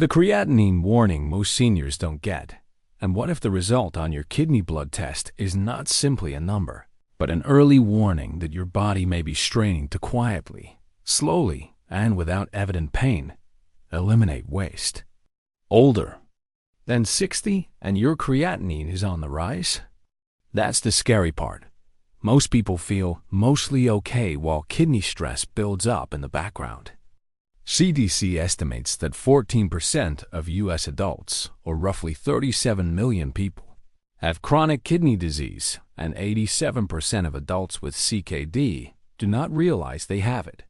The creatinine warning most seniors don't get. And what if the result on your kidney blood test is not simply a number, but an early warning that your body may be straining to quietly, slowly, and without evident pain, eliminate waste? Older than 60 and your creatinine is on the rise? That's the scary part. Most people feel mostly okay while kidney stress builds up in the background. CDC estimates that 14% of U.S. adults, or roughly 37 million people, have chronic kidney disease, and 87% of adults with CKD do not realize they have it.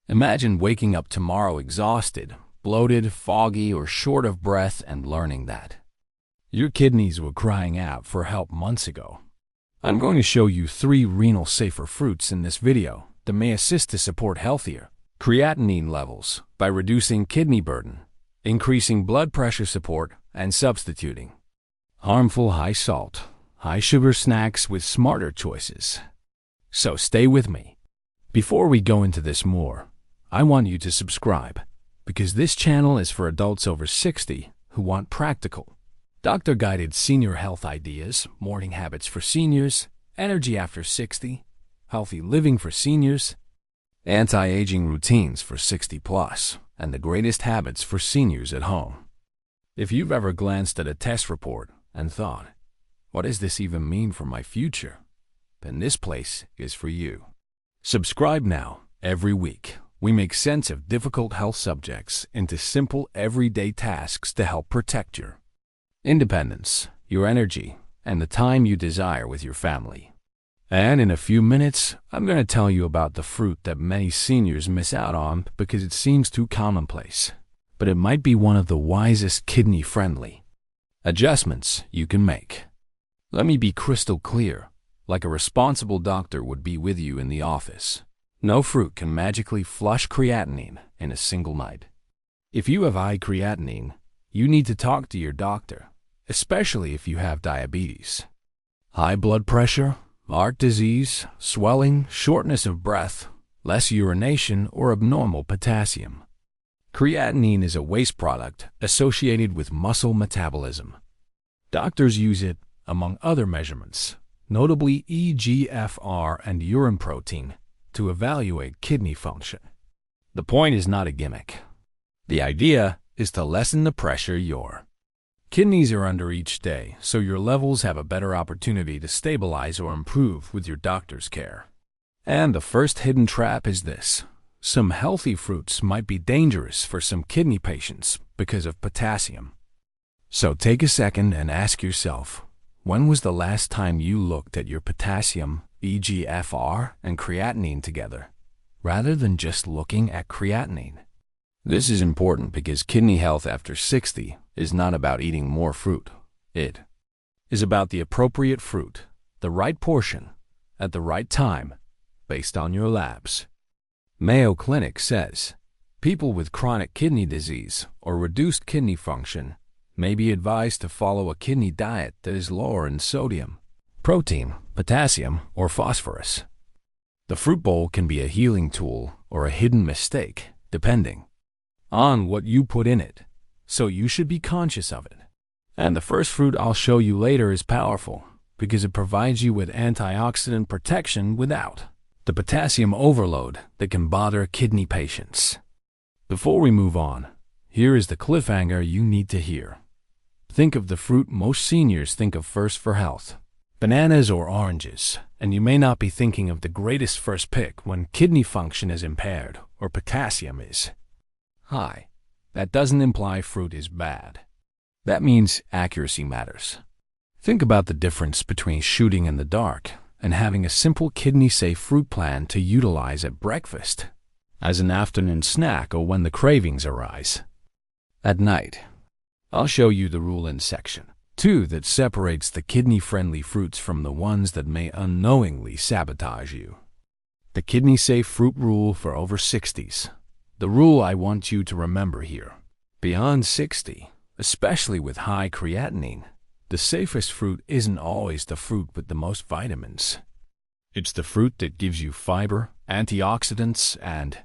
Imagine waking up tomorrow exhausted, bloated, foggy, or short of breath and learning that your kidneys were crying out for help months ago. I'm going to show you 3 renal safer fruits in this video that may assist to support healthier creatinine levels by reducing kidney burden, increasing blood pressure support, and substituting harmful high-salt, high-sugar snacks with smarter choices. So stay with me. Before we go into this more, I want you to subscribe, because this channel is for adults over 60 who want practical, doctor-guided senior health ideas, morning habits for seniors, energy after 60, healthy living for seniors, anti-aging routines for 60 plus, and the greatest habits for seniors at home. If you've ever glanced at a test report and thought, what does this even mean for my future? Then this place is for you. Subscribe now. Every week, we make sense of difficult health subjects into simple everyday tasks to help protect your independence, your energy, and the time you desire with your family. And in a few minutes, I'm going to tell you about the fruit that many seniors miss out on because it seems too commonplace. But it might be one of the wisest kidney-friendly adjustments you can make. Let me be crystal clear, like a responsible doctor would be with you in the office. No fruit can magically flush creatinine in a single night. If you have high creatinine, you need to talk to your doctor, especially if you have diabetes, high blood pressure, heart disease, swelling, shortness of breath, less urination, or abnormal potassium. Creatinine is a waste product associated with muscle metabolism. Doctors use it, among other measurements, notably eGFR and urine protein, to evaluate kidney function. The point is not a gimmick. The idea is to lessen the pressure your kidneys are under each day, so your levels have a better opportunity to stabilize or improve with your doctor's care. And the first hidden trap is this. Some healthy fruits might be dangerous for some kidney patients because of potassium. So take a second and ask yourself, when was the last time you looked at your potassium, eGFR, and creatinine together, rather than just looking at creatinine? This is important because kidney health after 60 is not about eating more fruit. It is about the appropriate fruit, the right portion, at the right time, based on your labs. Mayo Clinic says people with chronic kidney disease or reduced kidney function may be advised to follow a kidney diet that is lower in sodium, protein, potassium, or phosphorus. The fruit bowl can be a healing tool or a hidden mistake, depending on what you put in it, so you should be conscious of it. And the first fruit I'll show you later is powerful because it provides you with antioxidant protection without the potassium overload that can bother kidney patients. Before we move on, here is the cliffhanger you need to hear. Think of the fruit most seniors think of first for health, bananas or oranges, and you may not be thinking of the greatest first pick when kidney function is impaired or potassium is high. That doesn't imply fruit is bad. That means accuracy matters. Think about the difference between shooting in the dark and having a simple kidney-safe fruit plan to utilize at breakfast, as an afternoon snack, or when the cravings arise at night. I'll show you the rule in section 2 that separates the kidney-friendly fruits from the ones that may unknowingly sabotage you. The kidney-safe fruit rule for over 60s. The rule I want you to remember here. Beyond 60, especially with high creatinine, the safest fruit isn't always the fruit with the most vitamins. It's the fruit that gives you fiber, antioxidants, and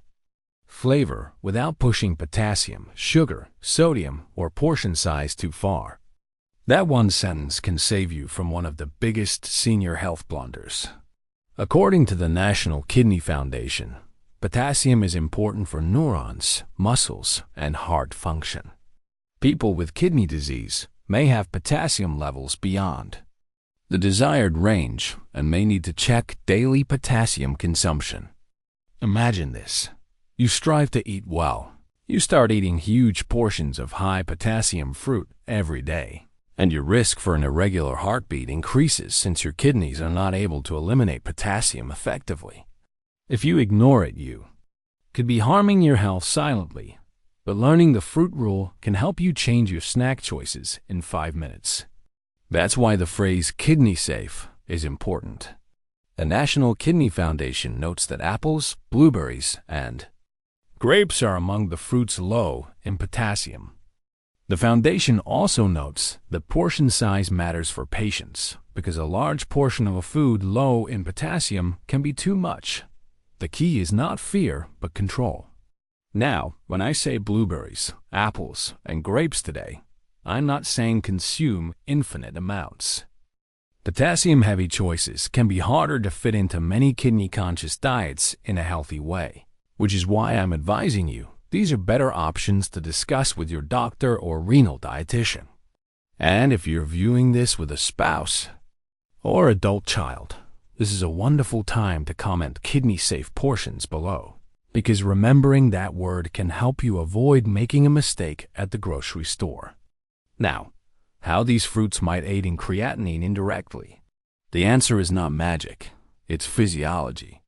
flavor without pushing potassium, sugar, sodium, or portion size too far. That one sentence can save you from one of the biggest senior health blunders. According to the National Kidney Foundation, potassium is important for neurons, muscles, and heart function. People with kidney disease may have potassium levels beyond the desired range and may need to check daily potassium consumption. Imagine this. You strive to eat well. You start eating huge portions of high potassium fruit every day, and your risk for an irregular heartbeat increases since your kidneys are not able to eliminate potassium effectively. If you ignore it, you could be harming your health silently, but learning the fruit rule can help you change your snack choices in 5 minutes. That's why the phrase kidney safe is important. The National Kidney Foundation notes that apples, blueberries, and grapes are among the fruits low in potassium. The foundation also notes that portion size matters for patients because a large portion of a food low in potassium can be too much. The key is not fear, but control. Now, when I say blueberries, apples, and grapes today, I'm not saying consume infinite amounts. Potassium-heavy choices can be harder to fit into many kidney-conscious diets in a healthy way, which is why I'm advising you these are better options to discuss with your doctor or renal dietitian. And if you're viewing this with a spouse or adult child, this is a wonderful time to comment kidney-safe portions below, because remembering that word can help you avoid making a mistake at the grocery store. Now, how these fruits might aid in creatinine indirectly. The answer is not magic, it's physiology.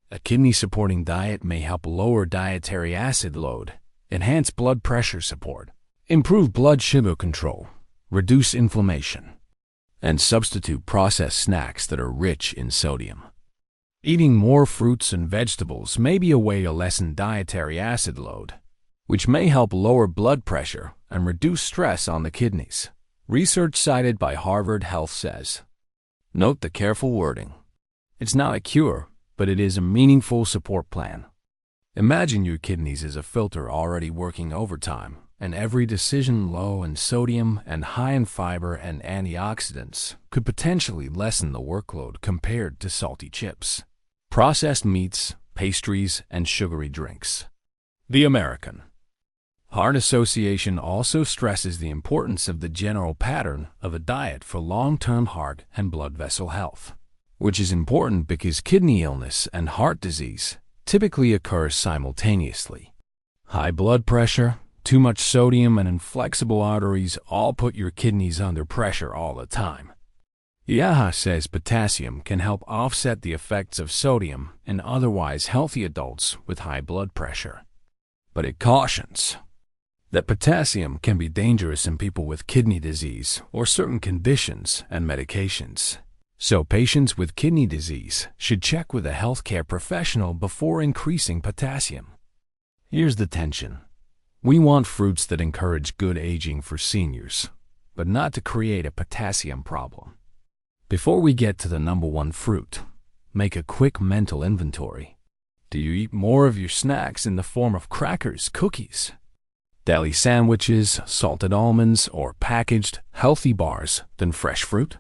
A kidney-supporting diet may help lower dietary acid load, enhance blood pressure support, improve blood sugar control, reduce inflammation, and substitute processed snacks that are rich in sodium. Eating more fruits and vegetables may be a way to lessen dietary acid load, which may help lower blood pressure and reduce stress on the kidneys. Research cited by Harvard Health says, note the careful wording. It's not a cure, but it is a meaningful support plan. Imagine your kidneys as a filter already working overtime, and every decision low in sodium and high in fiber and antioxidants could potentially lessen the workload compared to salty chips, processed meats, pastries, and sugary drinks. The American Heart Association also stresses the importance of the general pattern of a diet for long-term heart and blood vessel health, which is important because kidney illness and heart disease typically occur simultaneously. High blood pressure, too much sodium, and inflexible arteries all put your kidneys under pressure all the time. Yaha says potassium can help offset the effects of sodium in otherwise healthy adults with high blood pressure. But it cautions that potassium can be dangerous in people with kidney disease or certain conditions and medications. So patients with kidney disease should check with a healthcare professional before increasing potassium. Here's the tension. We want fruits that encourage good aging for seniors, but not to create a potassium problem. Before we get to the number one fruit, make a quick mental inventory. Do you eat more of your snacks in the form of crackers, cookies, deli sandwiches, salted almonds, or packaged, healthy bars than fresh fruit?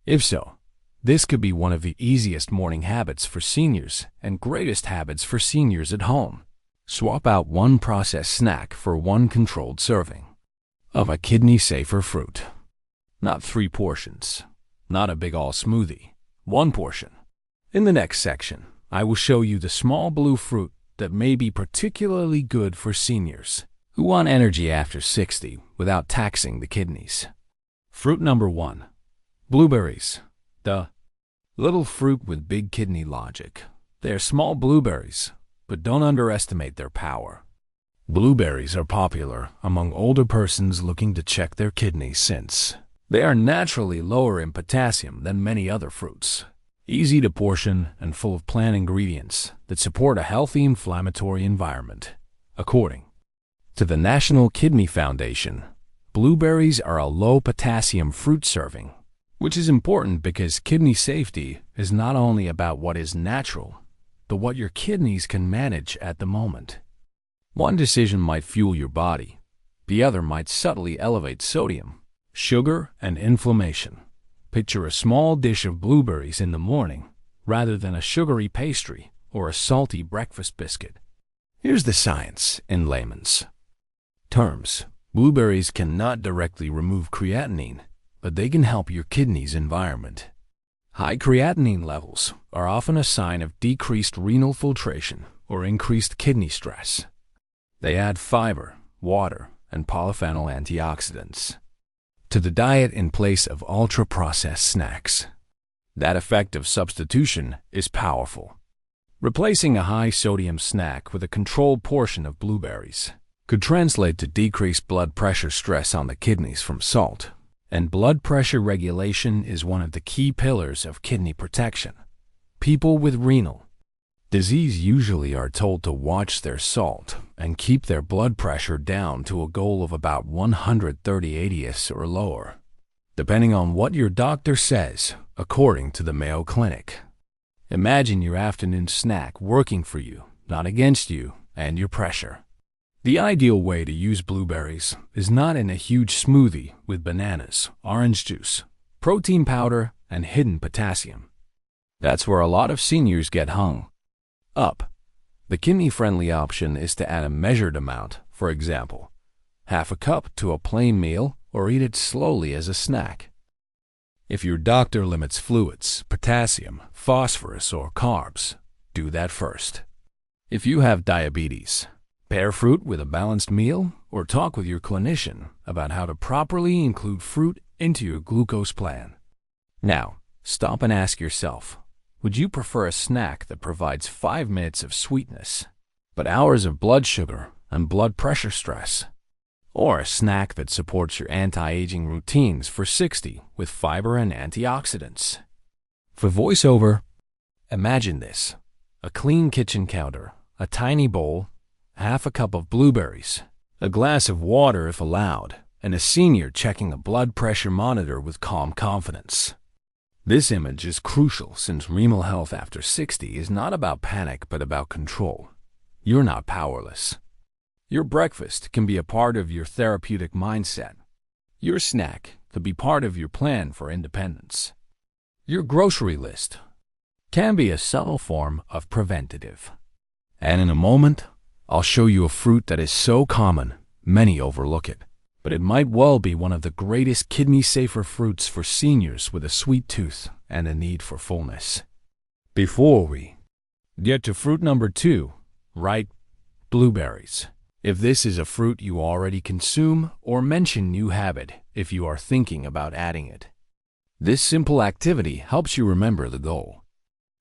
If so, this could be one of the easiest morning habits for seniors and greatest habits for seniors at home. Swap out one processed snack for one controlled serving of a kidney-safer fruit. Not 3 portions, not a big all smoothie, 1 portion. In the next section, I will show you the small blue fruit that may be particularly good for seniors who want energy after 60 without taxing the kidneys. Fruit number 1, blueberries. The little fruit with big kidney logic. They are small blueberries, but don't underestimate their power. Blueberries are popular among older persons looking to check their kidneys since they are naturally lower in potassium than many other fruits, easy to portion and full of plant ingredients that support a healthy inflammatory environment. According to the National Kidney Foundation, blueberries are a low potassium fruit serving, which is important because kidney safety is not only about what is natural, but what your kidneys can manage at the moment. One decision might fuel your body. The other might subtly elevate sodium, sugar, and inflammation. Picture a small dish of blueberries in the morning rather than a sugary pastry or a salty breakfast biscuit. Here's the science in layman's terms. Blueberries cannot directly remove creatinine, but they can help your kidneys' environment. High creatinine levels are often a sign of decreased renal filtration or increased kidney stress. They add fiber, water, and polyphenol antioxidants to the diet in place of ultra-processed snacks. That effective substitution is powerful. Replacing a high-sodium snack with a controlled portion of blueberries could translate to decreased blood pressure stress on the kidneys from salt, and blood pressure regulation is one of the key pillars of kidney protection. People with renal disease usually are told to watch their salt and keep their blood pressure down to a goal of about 130/80 or lower, depending on what your doctor says, according to the Mayo Clinic. Imagine your afternoon snack working for you, not against you and your pressure. The ideal way to use blueberries is not in a huge smoothie with bananas, orange juice, protein powder, and hidden potassium. That's where a lot of seniors get hung up. The kidney-friendly option is to add a measured amount, for example, half a cup to a plain meal or eat it slowly as a snack. If your doctor limits fluids, potassium, phosphorus, or carbs, do that first. If you have diabetes, pair fruit with a balanced meal or talk with your clinician about how to properly include fruit into your glucose plan. Now, stop and ask yourself, would you prefer a snack that provides 5 minutes of sweetness, but hours of blood sugar and blood pressure stress? Or a snack that supports your anti-aging routines for 60 with fiber and antioxidants? For voiceover, imagine this: a clean kitchen counter, a tiny bowl, half a cup of blueberries, a glass of water if allowed, and a senior checking a blood pressure monitor with calm confidence. This image is crucial since renal health after 60 is not about panic but about control. You're not powerless. Your breakfast can be a part of your therapeutic mindset. Your snack could be part of your plan for independence. Your grocery list can be a subtle form of preventative. And in a moment, I'll show you a fruit that is so common, many overlook it, but it might well be one of the greatest kidney-safer fruits for seniors with a sweet tooth and a need for fullness. Before we get to fruit number 2, ripe blueberries. If this is a fruit you already consume, or mention new habit if you are thinking about adding it. This simple activity helps you remember the goal.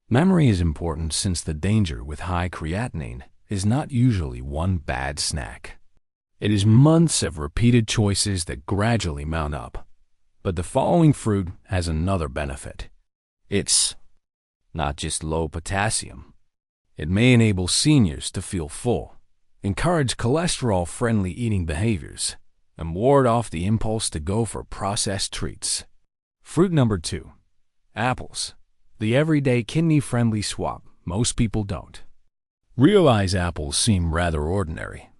Memory is important since the danger with high creatinine is not usually one bad snack. It is months of repeated choices that gradually mount up. But the following fruit has another benefit. It's not just low potassium. It may enable seniors to feel full, encourage cholesterol-friendly eating behaviors, and ward off the impulse to go for processed treats. Fruit number 2, apples. The everyday kidney-friendly swap most people don't realize. Apples seem rather ordinary,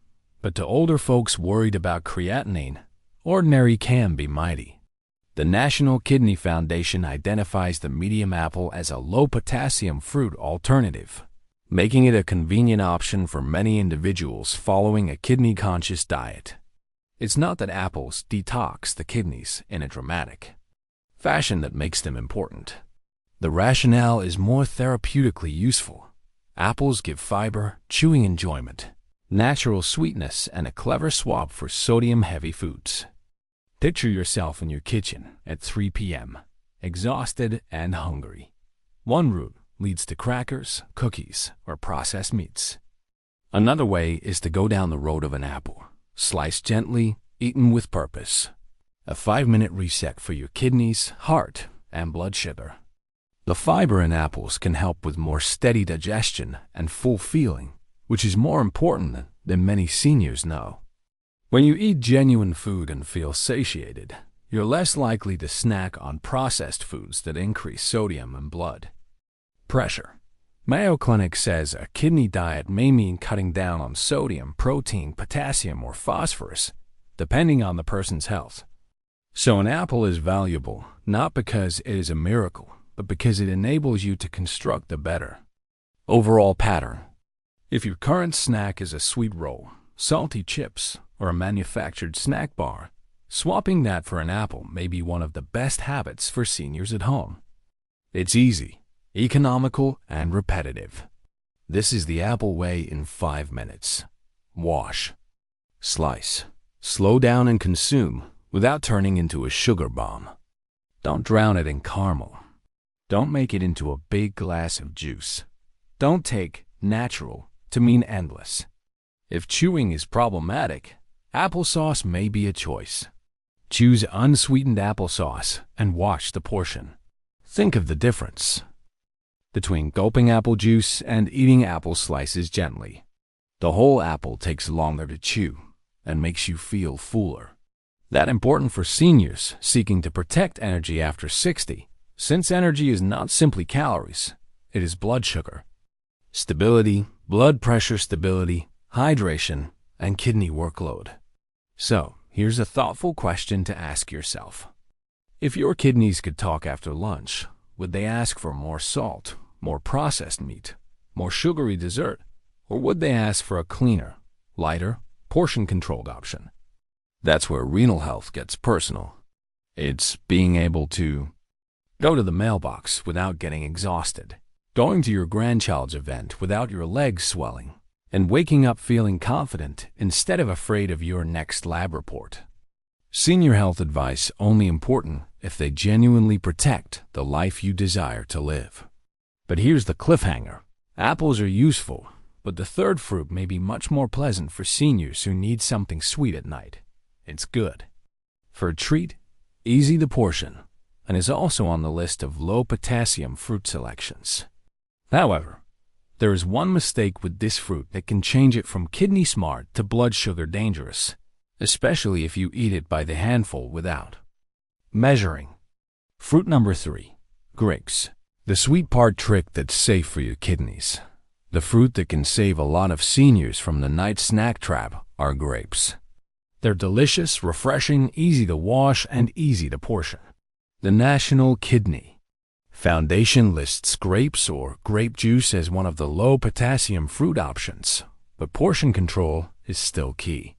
but to older folks worried about creatinine, ordinary can be mighty. The National Kidney Foundation identifies the medium apple as a low-potassium fruit alternative, making it a convenient option for many individuals following a kidney-conscious diet. It's not that apples detox the kidneys in a dramatic fashion that makes them important. The rationale is more therapeutically useful. Apples give fiber, chewing enjoyment, natural sweetness, and a clever swap for sodium-heavy foods. Picture yourself in your kitchen at 3 p.m., exhausted and hungry. One route leads to crackers, cookies, or processed meats. Another way is to go down the road of an apple, sliced gently, eaten with purpose. A 5-minute reset for your kidneys, heart, and blood sugar. The fiber in apples can help with more steady digestion and full feeling, which is more important than many seniors know. When you eat genuine food and feel satiated, you're less likely to snack on processed foods that increase sodium and blood pressure. Mayo Clinic says a kidney diet may mean cutting down on sodium, protein, potassium, or phosphorus, depending on the person's health. So an apple is valuable, not because it is a miracle, but because it enables you to construct a better overall pattern. If your current snack is a sweet roll, salty chips, or a manufactured snack bar, swapping that for an apple may be one of the best habits for seniors at home. It's easy, economical, and repetitive. This is the apple way in 5 minutes. Wash, slice, slow down and consume without turning into a sugar bomb. Don't drown it in caramel. Don't make it into a big glass of juice. Don't take natural to mean endless. If chewing is problematic, applesauce may be a choice. Choose unsweetened applesauce and watch the portion. Think of the difference between gulping apple juice and eating apple slices gently. The whole apple takes longer to chew and makes you feel fuller. That's important for seniors seeking to protect energy after 60, since energy is not simply calories, it is blood sugar, stability, blood pressure stability, hydration, and kidney workload. So, here's a thoughtful question to ask yourself. If your kidneys could talk after lunch, would they ask for more salt, more processed meat, more sugary dessert, or would they ask for a cleaner, lighter, portion-controlled option? That's where renal health gets personal. It's being able to go to the mailbox without getting exhausted, going to your grandchild's event without your legs swelling, and waking up feeling confident instead of afraid of your next lab report. Senior health advice only important if they genuinely protect the life you desire to live. But here's the cliffhanger. Apples are useful, but the third fruit may be much more pleasant for seniors who need something sweet at night. It's good for a treat, easy to portion, and is also on the list of low-potassium fruit selections. However, there is one mistake with this fruit that can change it from kidney smart to blood sugar dangerous, especially if you eat it by the handful without measuring. Fruit number 3, grapes. The sweet part trick that's safe for your kidneys. The fruit that can save a lot of seniors from the night snack trap are grapes. They're delicious, refreshing, easy to wash, and easy to portion. The National Kidney Foundation lists grapes or grape juice as one of the low-potassium fruit options, but portion control is still key.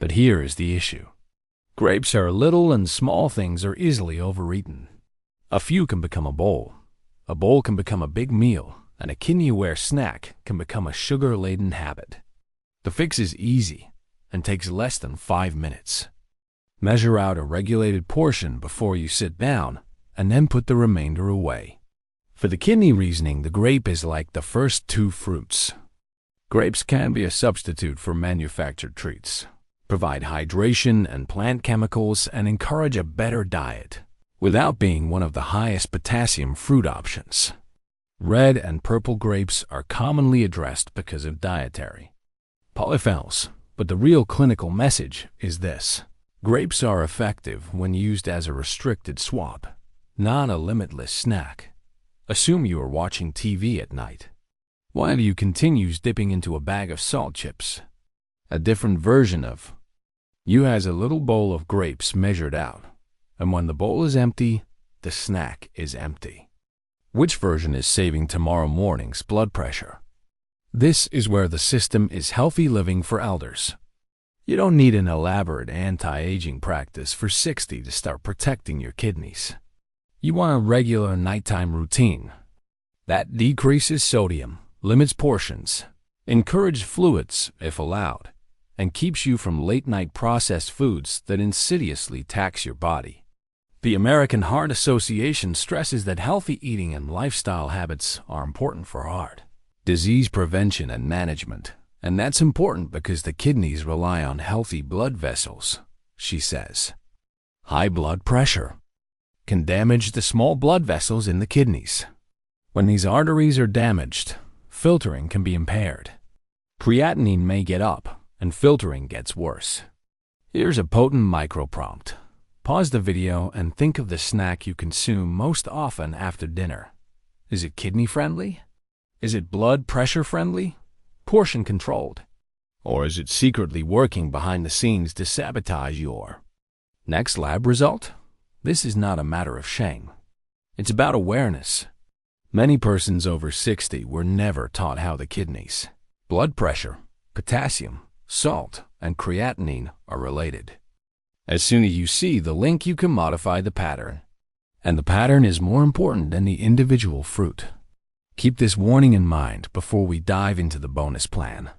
But here is the issue. Grapes are little and small things are easily overeaten. A few can become a bowl can become a big meal, and a kidney-aware snack can become a sugar-laden habit. The fix is easy and takes less than 5 minutes. Measure out a regulated portion before you sit down, and then put the remainder away. For the kidney reasoning, the grape is like the first 2 fruits. Grapes can be a substitute for manufactured treats, provide hydration and plant chemicals, and encourage a better diet, without being one of the highest potassium fruit options. Red and purple grapes are commonly addressed because of dietary polyphenols. But the real clinical message is this. Grapes are effective when used as a restricted swap, not a limitless snack. Assume you are watching TV at night, while you continue dipping into a bag of salt chips. A different version of you has a little bowl of grapes measured out, and when the bowl is empty, the snack is empty. Which version is saving tomorrow morning's blood pressure? This is where the system is healthy living for elders. You don't need an elaborate anti-aging practice for 60 to start protecting your kidneys. You want a regular nighttime routine that decreases sodium, limits portions, encourages fluids if allowed, and keeps you from late-night processed foods that insidiously tax your body. The American Heart Association stresses that healthy eating and lifestyle habits are important for heart disease prevention and management, and that's important because the kidneys rely on healthy blood vessels, she says. High blood pressure can damage the small blood vessels in the kidneys. When these arteries are damaged, filtering can be impaired. Creatinine may get up, and filtering gets worse. Here's a potent micro-prompt. Pause the video and think of the snack you consume most often after dinner. Is it kidney-friendly? Is it blood pressure friendly? Portion controlled? Or is it secretly working behind the scenes to sabotage your next lab result? This is not a matter of shame. It's about awareness. Many persons over 60 were never taught how the kidneys, blood pressure, potassium, salt, and creatinine are related. As soon as you see the link, you can modify the pattern. And the pattern is more important than the individual fruit. Keep this warning in mind before we dive into the bonus plan.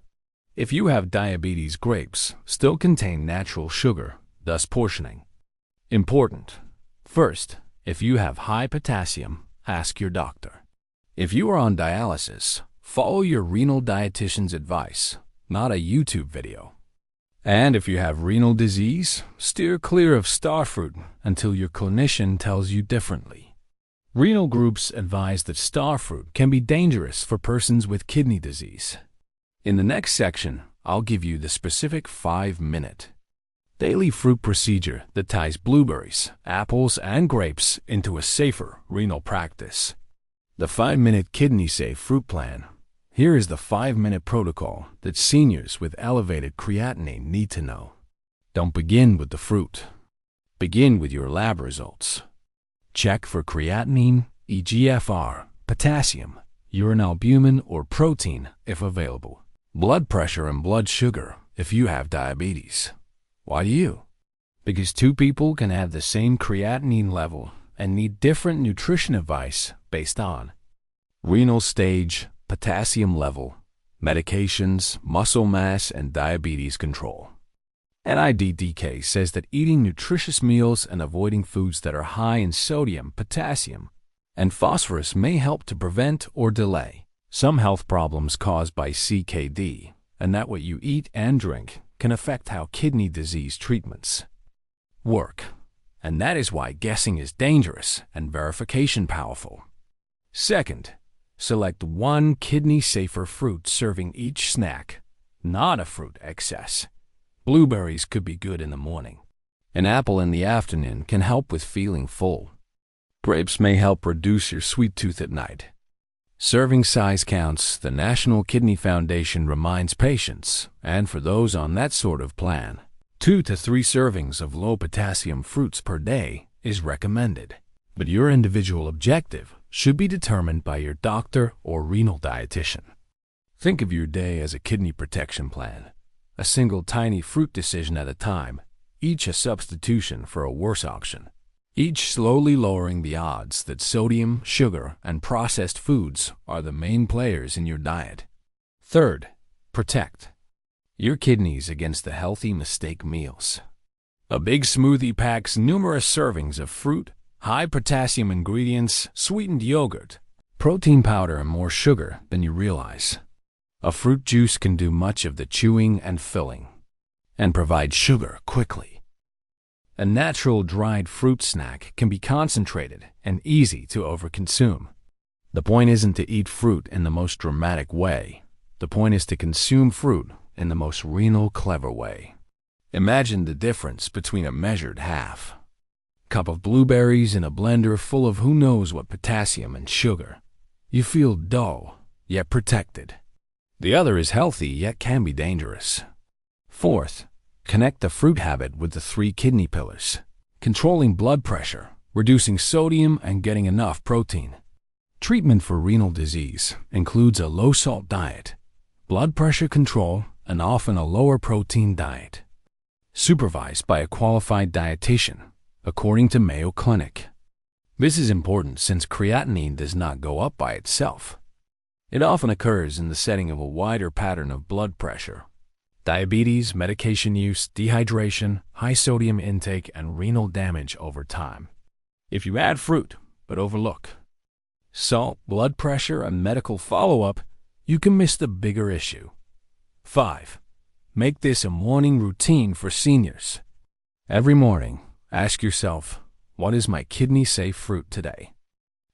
If you have diabetes, grapes still contain natural sugar, thus portioning. Important. First, if you have high potassium, ask your doctor. If you are on dialysis, follow your renal dietitian's advice, not a YouTube video. And if you have renal disease, steer clear of star fruit until your clinician tells you differently. Renal groups advise that star fruit can be dangerous for persons with kidney disease. In the next section, I'll give you the specific 5-minute daily fruit procedure that ties blueberries, apples, and grapes into a safer renal practice. The 5-minute kidney-safe fruit plan. Here is the 5-minute protocol that seniors with elevated creatinine need to know. Don't begin with the fruit. Begin with your lab results. Check for creatinine, eGFR, potassium, urine albumin, or protein if available. Blood pressure and blood sugar if you have diabetes. Why do you? Because two people can have the same creatinine level and need different nutrition advice based on renal stage, potassium level, medications, muscle mass, and diabetes control. NIDDK says that eating nutritious meals and avoiding foods that are high in sodium, potassium, and phosphorus may help to prevent or delay some health problems caused by CKD, and that what you eat and drink can affect how kidney disease treatments work. And that is why guessing is dangerous and verification powerful. Second, select one kidney-safer fruit serving each snack, not a fruit excess. Blueberries could be good in the morning. An apple in the afternoon can help with feeling full. Grapes may help reduce your sweet tooth at night. Serving size counts. The National Kidney Foundation reminds patients, and for those on that sort of plan, 2 to 3 servings of low-potassium fruits per day is recommended. But your individual objective should be determined by your doctor or renal dietitian. Think of your day as a kidney protection plan, a single tiny fruit decision at a time, each a substitution for a worse option, each slowly lowering the odds that sodium, sugar, and processed foods are the main players in your diet. Third, protect your kidneys against the healthy mistake meals. A big smoothie packs numerous servings of fruit, high potassium ingredients, sweetened yogurt, protein powder, and more sugar than you realize. A fruit juice can do much of the chewing and filling, and provide sugar quickly. A natural dried fruit snack can be concentrated and easy to overconsume. The point isn't to eat fruit in the most dramatic way. The point is to consume fruit in the most renal clever way. Imagine the difference between a measured half cup of blueberries in a blender full of who knows what potassium and sugar. You feel dull, yet protected. The other is healthy, yet can be dangerous. Fourth, connect the fruit habit with the 3 kidney pillars: controlling blood pressure, reducing sodium, and getting enough protein. Treatment for renal disease includes a low-salt diet, blood pressure control, and often a lower protein diet, supervised by a qualified dietitian, according to Mayo Clinic. This is important since creatinine does not go up by itself. It often occurs in the setting of a wider pattern of blood pressure, diabetes, medication use, dehydration, high sodium intake, and renal damage over time. If you add fruit but overlook salt, blood pressure, and medical follow-up, you can miss the bigger issue. 5. Make this a morning routine for seniors. Every morning, ask yourself, what is my kidney-safe fruit today?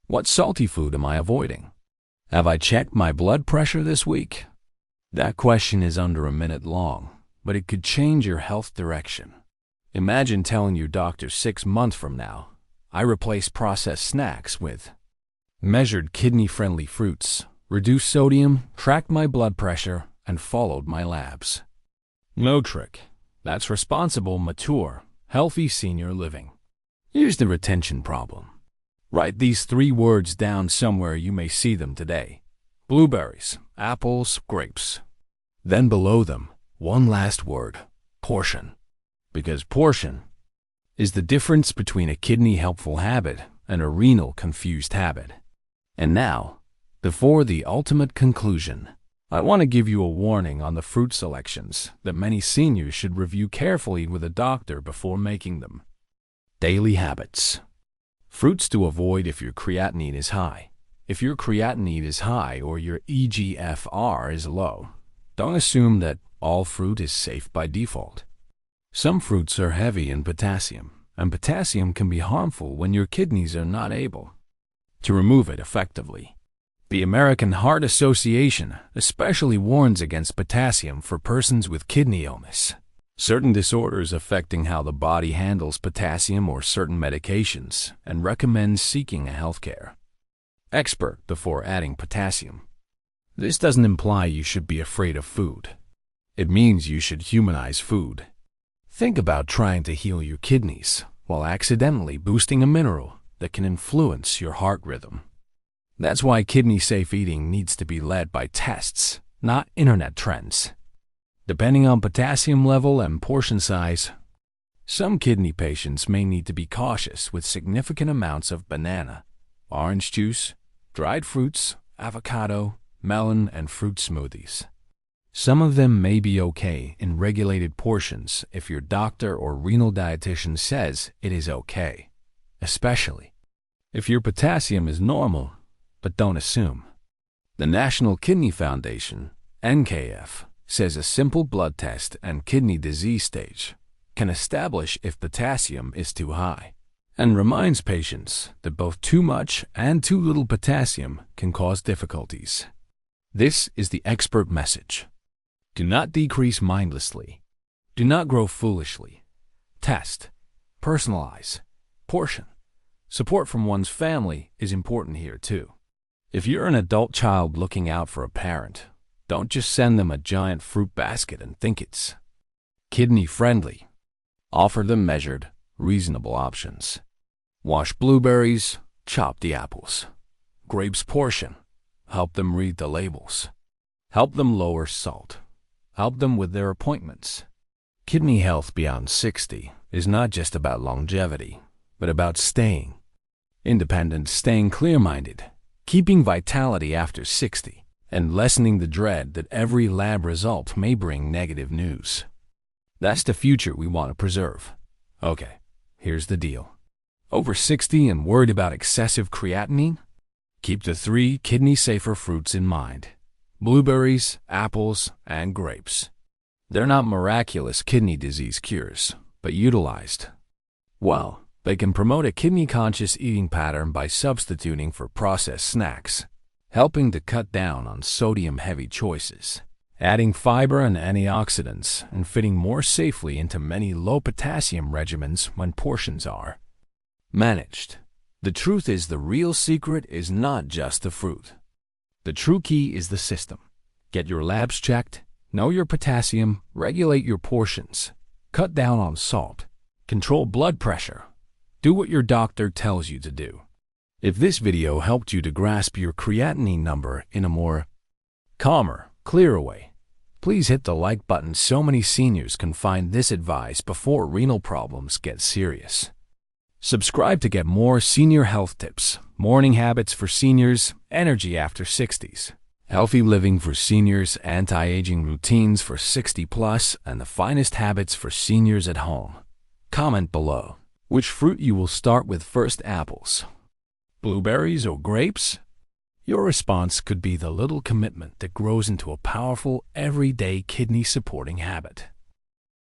What salty food am I avoiding? Have I checked my blood pressure this week? That question is under a minute long, but it could change your health direction. Imagine telling your doctor 6 months from now, I replace processed snacks with measured kidney-friendly fruits, reduced sodium, tracked my blood pressure, and followed my labs. No trick. That's responsible, mature, healthy senior living. Here's the retention problem. Write these 3 words down somewhere you may see them today. Blueberries, apples, grapes. Then below them, one last word, portion. Because portion is the difference between a kidney-helpful habit and a renal-confused habit. And now, before the ultimate conclusion, I want to give you a warning on the fruit selections that many seniors should review carefully with a doctor before making them. Daily habits. Fruits to avoid if your creatinine is high. If your creatinine is high or your eGFR is low, don't assume that all fruit is safe by default. Some fruits are heavy in potassium, and potassium can be harmful when your kidneys are not able to remove it effectively. The American Heart Association especially warns against potassium for persons with kidney illness, certain disorders affecting how the body handles potassium or certain medications, and recommends seeking a healthcare expert before adding potassium. This doesn't imply you should be afraid of food. It means you should humanize food. Think about trying to heal your kidneys while accidentally boosting a mineral that can influence your heart rhythm. That's why kidney-safe eating needs to be led by tests, not internet trends. Depending on potassium level and portion size, some kidney patients may need to be cautious with significant amounts of banana, orange juice, dried fruits, avocado, melon, and fruit smoothies. Some of them may be okay in regulated portions if your doctor or renal dietitian says it is okay, especially if your potassium is normal, but don't assume. The National Kidney Foundation, NKF, says a simple blood test and kidney disease stage can establish if potassium is too high, and reminds patients that both too much and too little potassium can cause difficulties. This is the expert message. Do not decrease mindlessly. Do not grow foolishly. Test. Personalize. Portion. Support from one's family is important here too. If you're an adult child looking out for a parent, don't just send them a giant fruit basket and think it's kidney-friendly. Offer them measured, reasonable options. Wash blueberries, chop the apples. Grapes portion. Help them read the labels. Help them lower salt. Help them with their appointments. Kidney health beyond 60 is not just about longevity, but about staying independent, staying clear-minded, keeping vitality after 60, and lessening the dread that every lab result may bring negative news. That's the future we want to preserve. Okay, here's the deal. Over 60 and worried about excessive creatinine? Keep the 3 kidney-safer fruits in mind. Blueberries, apples, and grapes. They're not miraculous kidney disease cures, but utilized well, they can promote a kidney-conscious eating pattern by substituting for processed snacks, helping to cut down on sodium-heavy choices, adding fiber and antioxidants, and fitting more safely into many low-potassium regimens when portions are managed. The truth is the real secret is not just the fruit. The true key is the system. Get your labs checked, know your potassium, regulate your portions, cut down on salt, control blood pressure. Do what your doctor tells you to do. If this video helped you to grasp your creatinine number in a more calmer, clearer way, please hit the like button so many seniors can find this advice before renal problems get serious. Subscribe to get more senior health tips, morning habits for seniors, energy after 60s, healthy living for seniors, anti-aging routines for 60 plus, and the finest habits for seniors at home. Comment below which fruit you will start with first: apples, blueberries, or grapes? Your response could be the little commitment that grows into a powerful, everyday kidney-supporting habit.